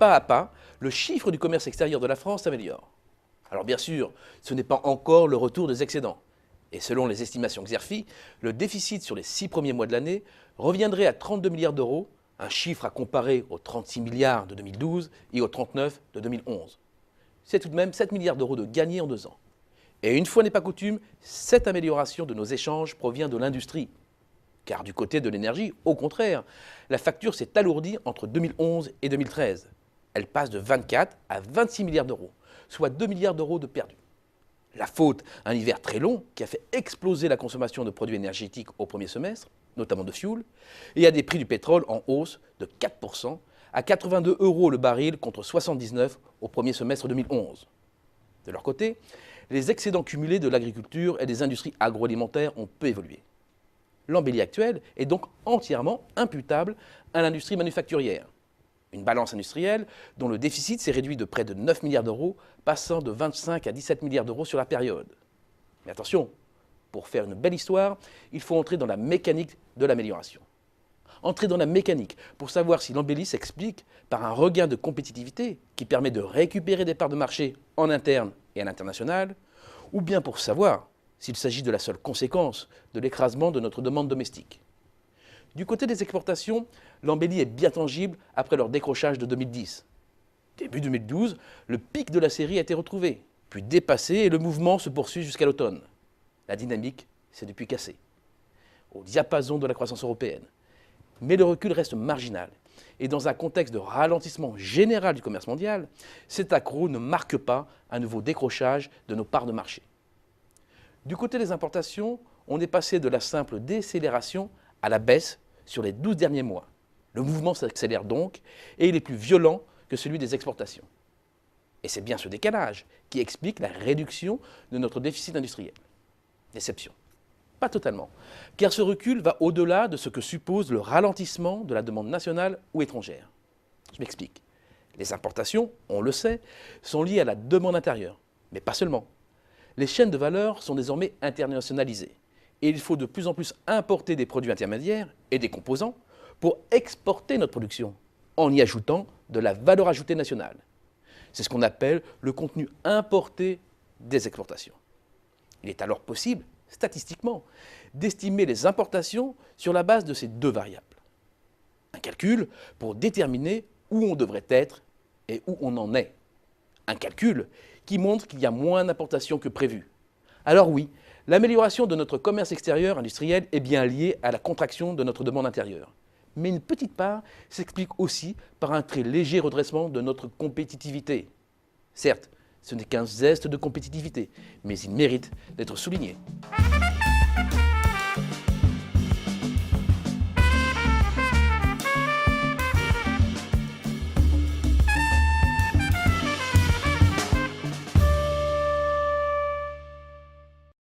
pas à pas, le chiffre du commerce extérieur de la France s'améliore. Alors bien sûr, ce n'est pas encore le retour des excédents. Et selon les estimations Xerfi, le déficit sur les 6 premiers mois de l'année reviendrait à 32 milliards d'euros, un chiffre à comparer aux 36 milliards de 2012 et aux 39 de 2011. C'est tout de même 7 milliards d'euros de gagnés en 2 ans. Et une fois n'est pas coutume, cette amélioration de nos échanges provient de l'industrie. Car du côté de l'énergie, au contraire, la facture s'est alourdie entre 2011 et 2013. Elle passe de 24 à 26 milliards d'euros, soit 2 milliards d'euros de perdus. La faute à un hiver très long qui a fait exploser la consommation de produits énergétiques au premier semestre, notamment de fioul, et à des prix du pétrole en hausse de 4% à 82 € le baril contre 79 au premier semestre 2011. De leur côté, les excédents cumulés de l'agriculture et des industries agroalimentaires ont peu évolué. L'embellie actuelle est donc entièrement imputable à l'industrie manufacturière. Une balance industrielle dont le déficit s'est réduit de près de 9 milliards d'euros, passant de 25 à 17 milliards d'euros sur la période. Mais attention, pour faire une belle histoire, il faut entrer dans la mécanique de l'amélioration. Entrer dans la mécanique pour savoir si l'embellie s'explique par un regain de compétitivité qui permet de récupérer des parts de marché en interne et à l'international, ou bien pour savoir s'il s'agit de la seule conséquence de l'écrasement de notre demande domestique. Du côté des exportations, l'embellie est bien tangible après leur décrochage de 2010. Début 2012, le pic de la série a été retrouvé, puis dépassé et le mouvement se poursuit jusqu'à l'automne. La dynamique s'est depuis cassée, au diapason de la croissance européenne. Mais le recul reste marginal. Et dans un contexte de ralentissement général du commerce mondial, cet accroc ne marque pas un nouveau décrochage de nos parts de marché. Du côté des importations, on est passé de la simple décélération à la baisse sur les 12 derniers mois. Le mouvement s'accélère donc et il est plus violent que celui des exportations. Et c'est bien ce décalage qui explique la réduction de notre déficit industriel. Déception. Pas totalement, car ce recul va au-delà de ce que suppose le ralentissement de la demande nationale ou étrangère. Je m'explique. Les importations, on le sait, sont liées à la demande intérieure, mais pas seulement. Les chaînes de valeur sont désormais internationalisées et il faut de plus en plus importer des produits intermédiaires et des composants pour exporter notre production, en y ajoutant de la valeur ajoutée nationale. C'est ce qu'on appelle le contenu importé des exportations. Il est alors possible, statistiquement, d'estimer les importations sur la base de ces deux variables. Un calcul pour déterminer où on devrait être et où on en est. Un calcul qui montre qu'il y a moins d'importations que prévu. Alors oui, l'amélioration de notre commerce extérieur industriel est bien liée à la contraction de notre demande intérieure. Mais une petite part s'explique aussi par un très léger redressement de notre compétitivité. Certes, ce n'est qu'un zeste de compétitivité, mais il mérite d'être souligné.